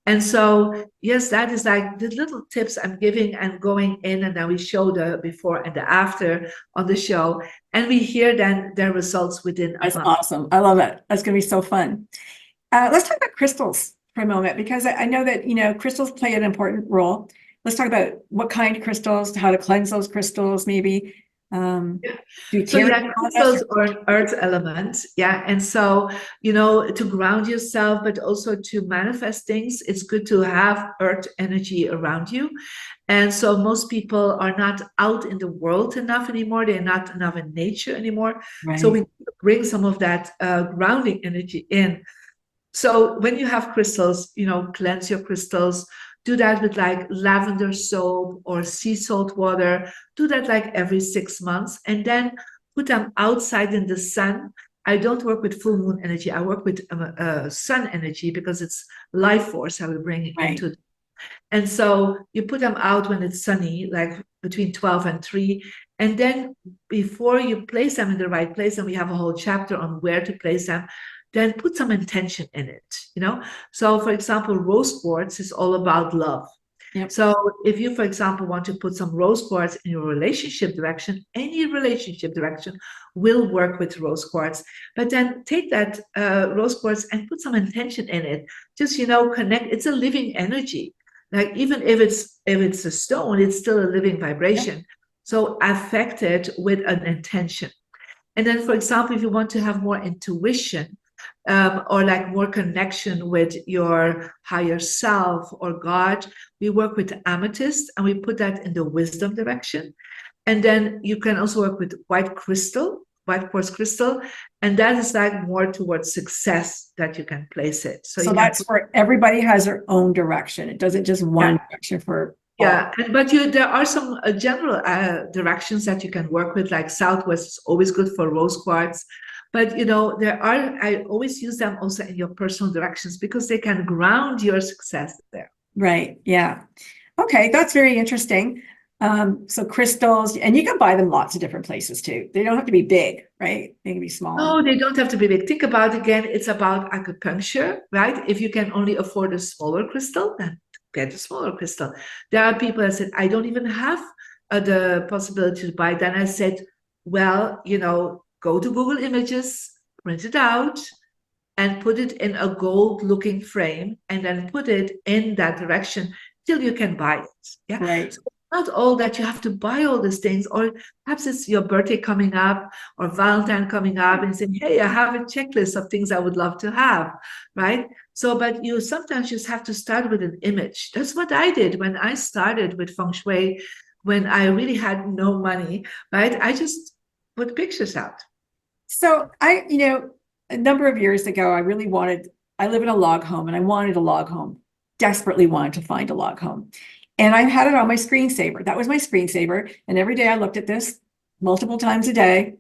And so, yes, that is like the little tips I'm giving and going in, and then we show the before and the after on the show, and we hear then their results within a month. That's awesome. I love it. That's going to be so fun. Let's talk about crystals for a moment, because I know that, crystals play an important role. Let's talk about what kind of crystals, how to cleanse those crystals, maybe. Crystals are an earth element. And so, to ground yourself, but also to manifest things, it's good to have earth energy around you. And so most people are not out in the world enough anymore. They're not enough in nature anymore. Right. So we bring some of that grounding energy in. So when you have crystals, cleanse your crystals do that with like lavender soap or sea salt water. Do that like every 6 months, and then put them outside in the sun. I don't work with full moon energy. I work with sun energy because it's life force I will bring into. And so you put them out when it's sunny, like between 12 and 3. And then before you place them in the right place, and we have a whole chapter on where to place them, then put some intention in it, you know? So for example, rose quartz is all about love. Yep. So if you, for example, want to put some rose quartz in your relationship direction, any relationship direction will work with rose quartz. But then take that rose quartz and put some intention in it. Just, you know, connect. It's a living energy. Like even if it's a stone, it's still a living vibration. Yep. So affect it with an intention. And then, for example, if you want to have more intuition, or like more connection with your higher self or God, we work with amethyst and we put that in the wisdom direction. And then you can also work with white quartz crystal, and that is like more towards success that you can place it. So that's where everybody has their own direction. It doesn't just one direction for all. Yeah, but there are some general directions that you can work with, like southwest is always good for rose quartz. But, you know, I always use them also in your personal directions because they can ground your success there. Right. Yeah. Okay. That's very interesting. So crystals, and you can buy them lots of different places too. They don't have to be big, right? They can be small. No, they don't have to be big. Think about, again, it's about acupuncture, right? If you can only afford a smaller crystal, then get a smaller crystal. There are people that said, I don't even have the possibility to buy. Then I said, well, you know, go to Google Images, print it out, and put it in a gold-looking frame, and then put it in that direction till you can buy it. Yeah. Right. So not all that you have to buy all these things, or perhaps it's your birthday coming up or Valentine coming up, and saying, hey, I have a checklist of things I would love to have, right? So, but you sometimes just have to start with an image. That's what I did when I started with Feng Shui, when I really had no money, right? I just put pictures out. So a number of years ago, I live in a log home, and I wanted a log home, desperately wanted to find a log home. And I had it on my screensaver. That was my screensaver. And every day I looked at this multiple times a day.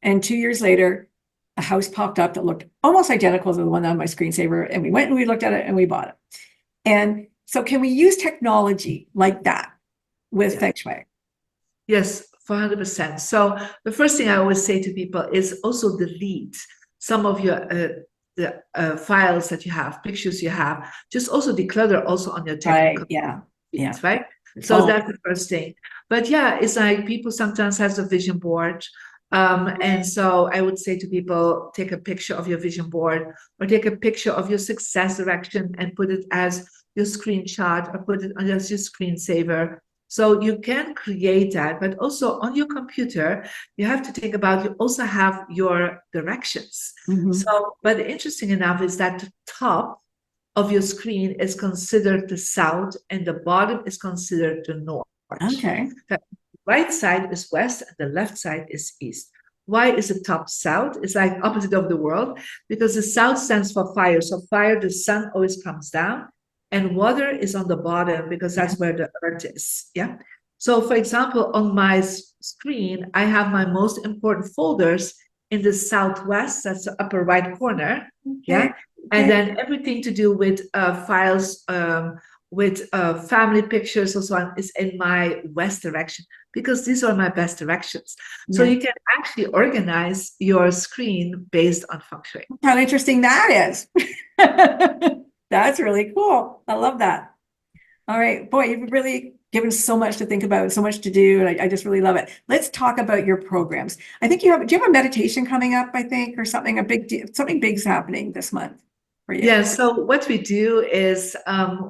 And 2 years later, a house popped up that looked almost identical to the one on my screensaver. And we went and we looked at it and we bought it. And so can we use technology like that with Feng Shui? Yes, 400%. So the first thing I always say to people is also delete some of your files that you have, pictures you have. Just also declutter also on your technical. Right. Yeah. Right. So that's the first thing. But yeah, it's like people sometimes has a vision board. And so I would say to people, take a picture of your vision board, or take a picture of your success direction and put it as your screenshot, or put it as your screensaver. So you can create that, but also on your computer, you have to think about, you also have your directions. Mm-hmm. So, but interesting enough is that the top of your screen is considered the south and the bottom is considered the north. Okay. The right side is west and the left side is east. Why is the top south? It's like opposite of the world, because the south stands for fire. So fire, the sun always comes down, and water is on the bottom because that's where the earth is. Yeah. So for example, on my screen, I have my most important folders in the southwest, that's the upper right corner. Okay. Yeah. And then everything to do with files, with family pictures and so on is in my west direction, because these are my best directions. Yeah. So you can actually organize your screen based on Feng Shui. How interesting that is. That's really cool. I love that. All right. Boy, you've really given so much to think about, so much to do. And I just really love it. Let's talk about your programs. I think do you have a meditation coming up, I think, or something, something big's happening this month for you? Yeah. So what we do is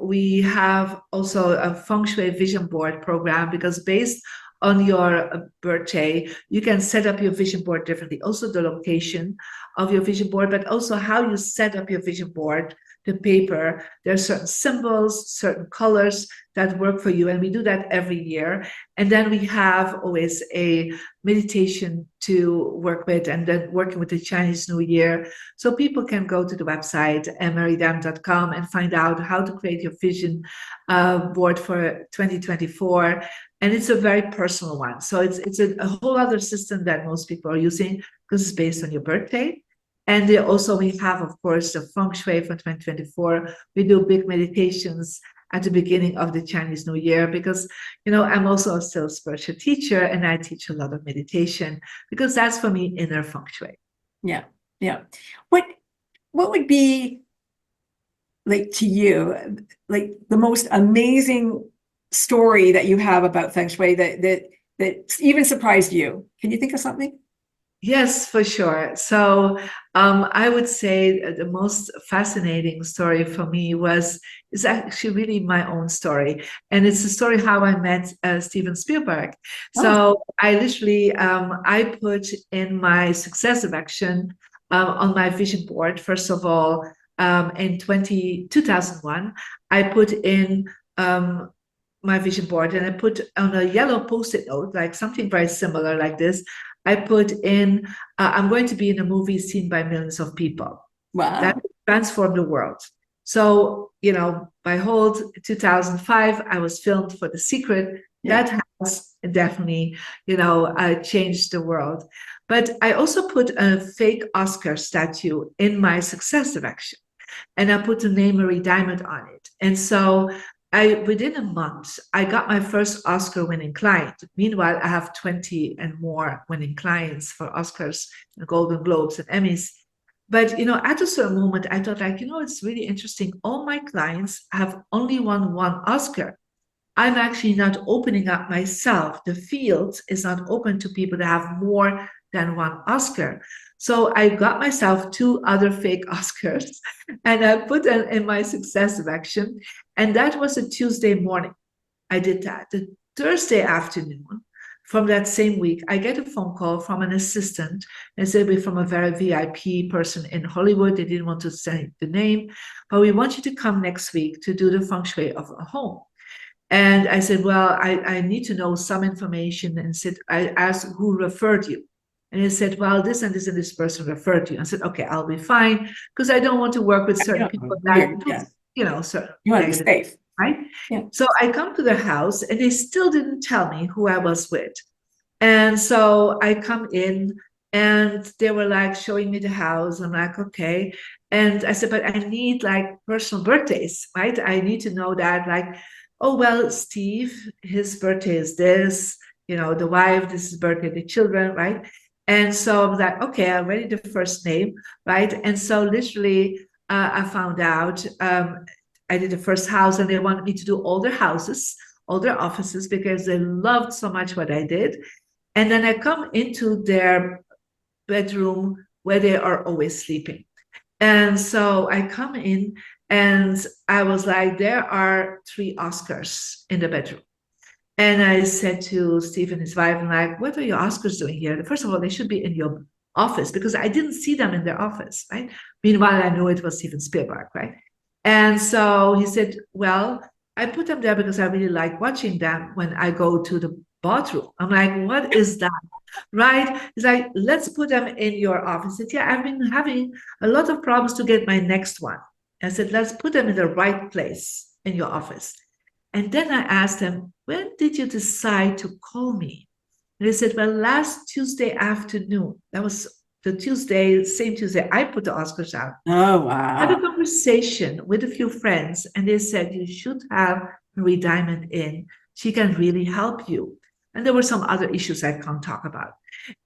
we have also a Feng Shui vision board program, because based on your birthday, you can set up your vision board differently. Also the location of your vision board, but also how you set up your vision board the paper, there are certain symbols, certain colors that work for you. And we do that every year. And then we have always a meditation to work with, and then working with the Chinese New Year. So people can go to the website, marydiamond.com, and find out how to create your vision board for 2024. And it's a very personal one. So it's a whole other system that most people are using because it's based on your birthday. And also we have, of course, the Feng Shui for 2024. We do big meditations at the beginning of the Chinese New Year because, I'm also still a spiritual teacher and I teach a lot of meditation because that's for me inner Feng Shui. Yeah. Yeah. What would be like to you, like the most amazing story that you have about Feng Shui that even surprised you? Can you think of something? Yes, for sure. So I would say the most fascinating story for me is actually really my own story. And it's the story how I met Steven Spielberg. So I literally, I put in my success direction on my vision board, first of all, in 2001, I put in my vision board and I put on a yellow post-it note, like something very similar like this. I put in, I'm going to be in a movie seen by millions of people. Wow. That transformed the world. So, by hold 2005, I was filmed for The Secret. Yeah. That has definitely, changed the world. But I also put a fake Oscar statue in my success direction. And I put the name Marie Diamond on it. And so within a month, I got my first Oscar-winning client. Meanwhile, I have 20 and more winning clients for Oscars, and Golden Globes, and Emmys. But, at a certain moment, I thought, it's really interesting. All my clients have only won one Oscar. I'm actually not opening up myself. The field is not open to people that have more than one Oscar. So I got myself 2 other fake Oscars and I put them in my success direction. And that was a Tuesday morning. I did that. The Thursday afternoon from that same week, I get a phone call from an assistant. And it's be from a very VIP person in Hollywood. They didn't want to say the name, but we want you to come next week to do the Feng Shui of a home. And I said, well, I need to know some information. And I asked who referred you. And he said, well, this and this and this person referred you. I said, okay, I'll be fine because I don't want to work with certain people that, certain you want to be safe. Right? Yeah. So I come to their house and they still didn't tell me who I was with. And so I come in and they were like showing me the house. I'm like, okay. And I said, but I need like personal birthdays, right? I need to know that, like, oh, well, Steve, his birthday is this, the wife, this is birthday, the children, right? And so I was like, okay, I already the first name, right? And so literally I found out, I did the first house and they wanted me to do all their houses, all their offices, because they loved so much what I did. And then I come into their bedroom where they are always sleeping. And so I come in and I was like, there are 3 Oscars in the bedroom. And I said to Steve and his wife, I'm like, what are your Oscars doing here? First of all, they should be in your office because I didn't see them in their office, right? Meanwhile, I knew it was Steven Spielberg, right? And so he said, well, I put them there because I really like watching them when I go to the bathroom. I'm like, what is that? Right? He's like, let's put them in your office. I said, yeah, I've been having a lot of problems to get my next one. I said, let's put them in the right place in your office. And then I asked him, when did you decide to call me? And he said, well, last Tuesday afternoon. That was the same Tuesday I put the Oscars out. Oh, wow. I had a conversation with a few friends and they said, you should have Marie Diamond in. She can really help you. And there were some other issues I can't talk about.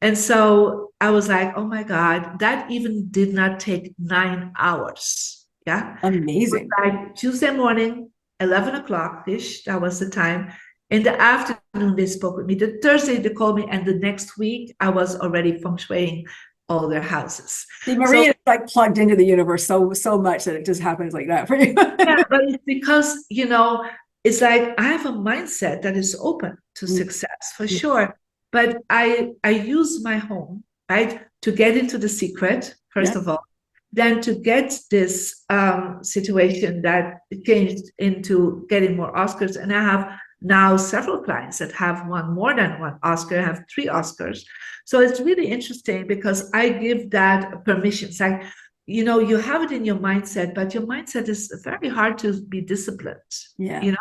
And so I was like, oh my God, that even did not take 9 hours. Yeah. Amazing. Like Tuesday morning, 11 o'clock-ish, that was the time. In the afternoon, they spoke with me. The Thursday, they called me. And the next week, I was already feng shuiing all their houses. See, Marie is like plugged into the universe so much that it just happens like that for you. Yeah, but it's because, it's like I have a mindset that is open to success for sure. But I use my home, right, to get into the secret, first of all. Then to get this situation that changed into getting more Oscars, and I have now several clients that have won more than one Oscar, have 3 Oscars. So it's really interesting because I give that permission. It's like, you have it in your mindset, but your mindset is very hard to be disciplined. Yeah.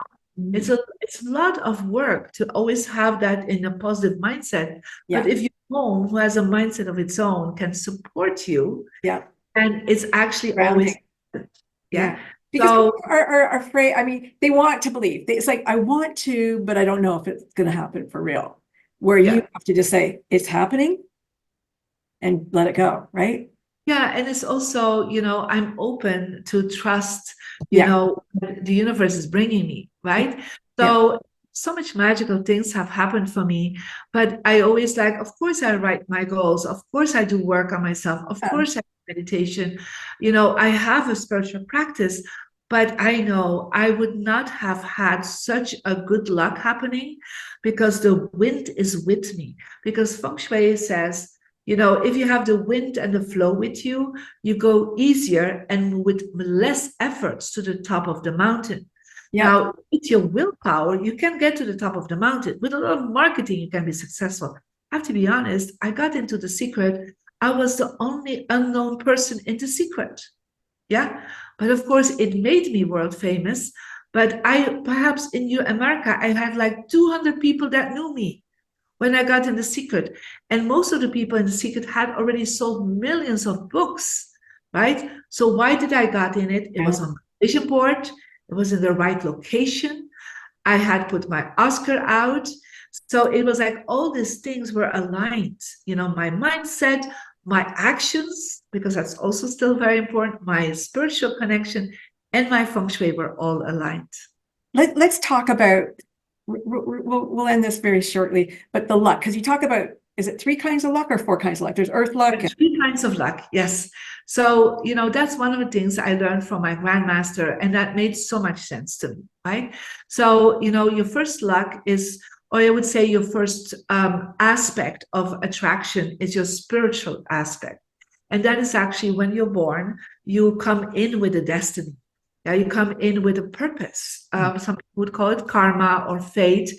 It's a lot of work to always have that in a positive mindset. Yeah. But if your home, who has a mindset of its own, can support you, yeah. and it's actually Grounding. always, yeah. Because people are afraid. I mean, they want to believe. It's like, I want to, but I don't know if it's going to happen for real. Where you have to just say, it's happening and let it go, right? Yeah, and it's also, I'm open to trust, the universe is bringing me, right? So much magical things have happened for me, but I always of course I write my goals. Of course I do work on myself. Of course I do meditation. I have a spiritual practice, but I know I would not have had such a good luck happening because the wind is with me. Because Feng Shui says, if you have the wind and the flow with you, you go easier and with less efforts to the top of the mountain. Now, with your willpower, you can get to the top of the mountain. With a lot of marketing, you can be successful. I have to be honest, I got into The Secret. I was the only unknown person in The Secret. Yeah. But of course, it made me world famous. But perhaps in America, I had 200 people that knew me when I got in The Secret. And most of the people in The Secret had already sold millions of books, right? So why did I got in it? It was on my vision board. It was in the right location. I had put my Oscar out. So it was all these things were aligned, my mindset, my actions, because that's also still very important, my spiritual connection, and my Feng Shui were all aligned. Let's talk about, we'll end this very shortly, but the luck, because you talk about, is it 3 kinds of luck or 4 kinds of luck? There's earth luck. There's 3 kinds of luck, yes. So, that's one of the things I learned from my grandmaster, and that made so much sense to me, right? So, your first luck is, or I would say your first aspect of attraction is your spiritual aspect. And that is actually when you're born, you come in with a destiny. Yeah, you come in with a purpose. Some people would call it karma or fate,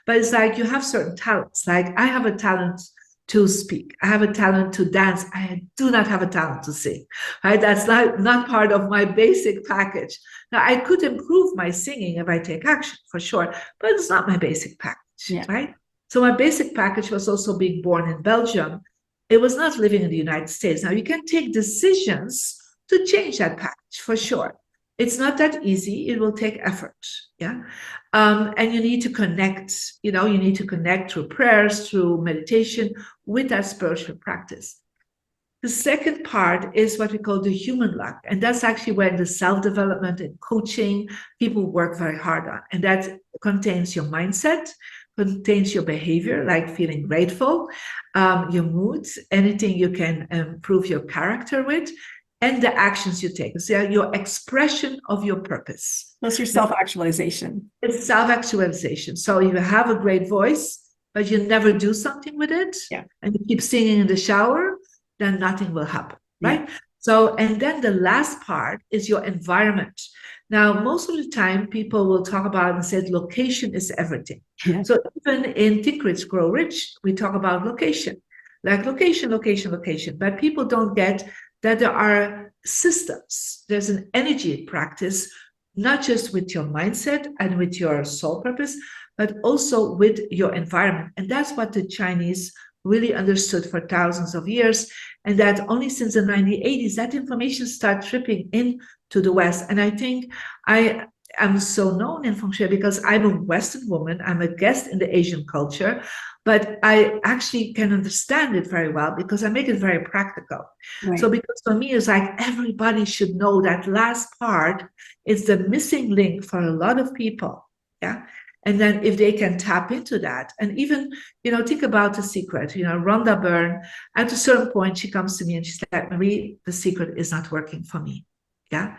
but it's you have certain talents. I have a talent to speak. I have a talent to dance. I do not have a talent to sing, right? That's not part of my basic package. Now, I could improve my singing if I take action, for sure, but it's not my basic package, right? So my basic package was also being born in Belgium. It was not living in the United States. Now, you can take decisions to change that package, for sure. It's not that easy. It will take effort. Yeah. And you need to connect, you need to connect through prayers, through meditation with that spiritual practice. The second part is what we call the human luck. And that's actually when the self-development and coaching people work very hard on. And that contains your mindset, contains your behavior, like feeling grateful, your moods, anything you can improve your character with, and the actions you take. So your expression of your purpose. That's your self-actualization. It's self-actualization. So if you have a great voice, but you never do something with it, and you keep singing in the shower, then nothing will happen, right? So, and then the last part is your environment. Now, most of the time, people will talk about and say location is everything. So even in Think Rich, Grow Rich, we talk about location, location, location, location. But people don't get that there are systems. There's an energy practice, not just with your mindset and with your soul purpose, but also with your environment. And that's what the Chinese really understood for thousands of years. And that only since the 1980s, that information started tripping into the West. And I think I am so known in Feng Shui because I'm a Western woman. I'm a guest in the Asian culture, but I actually can understand it very well because I make it very practical. So because for me, it's everybody should know that last part is the missing link for a lot of people. Yeah. And then if they can tap into that, and even, think about The Secret, Rhonda Byrne, at a certain point, she comes to me and she's like, Marie, The Secret is not working for me. Yeah.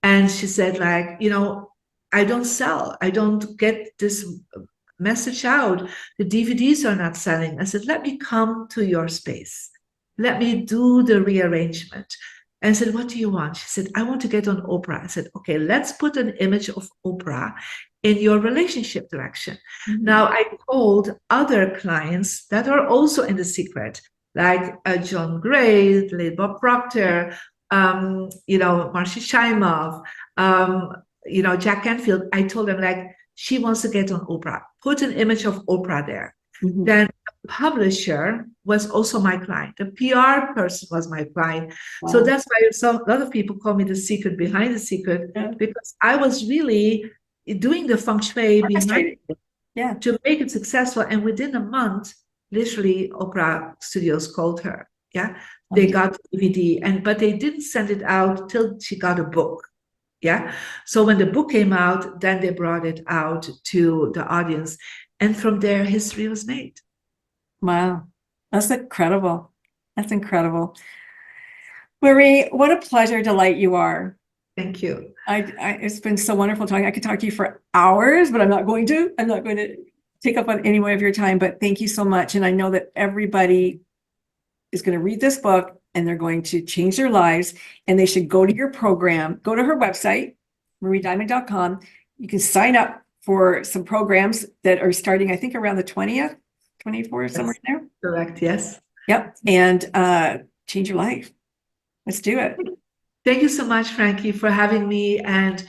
And she said, I don't sell. I don't get this message out. The DVDs are not selling. I said, let me come to your space. Let me do the rearrangement. And I said, what do you want? She said, I want to get on Oprah. I said, okay, let's put an image of Oprah in your relationship direction. Mhm. Now, I told other clients that are also in The Secret, like John Gray, Lady Bob Proctor, Marcy Shimoff, Jack Canfield. I told them, like, she wants to get on Oprah. Put an image of Oprah there. Mhm. Then the publisher was also my client. The PR person was my client. So Wow. that's why a lot of people call me the secret behind the secret, Yeah. because I was really doing the feng shui behind Orchestrated. it Yeah. to make it successful. And within a month, literally, Oprah Studios called her. Yeah, they got the DVD, but they didn't send it out till she got a book. Yeah. So when the book came out, then they brought it out to the audience. And from there, history was made. Wow. That's incredible. That's incredible. Marie, what a pleasure, delight you are. Thank you. It's been so wonderful talking. I could talk to you for hours, but I'm not going to. I'm not going to take up on any more of your time, but thank you so much. And I know that everybody is going to read this book and they're going to change their lives, and they should go to your program, go to her website, mariediamond.com. You can sign up for some programs that are starting, I think, around the 20th, 24th, somewhere in there. Correct. Yes. Yep. And change your life. Let's do it. Thank you so much, Frankie, for having me and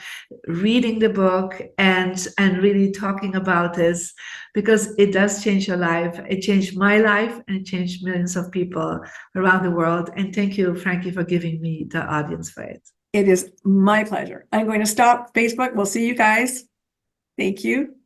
reading the book and really talking about this, because it does change your life. It changed my life and it changed millions of people around the world. And thank you, Frankie, for giving me the audience for it. It is my pleasure. I'm going to stop Facebook. We'll see you guys. Thank you.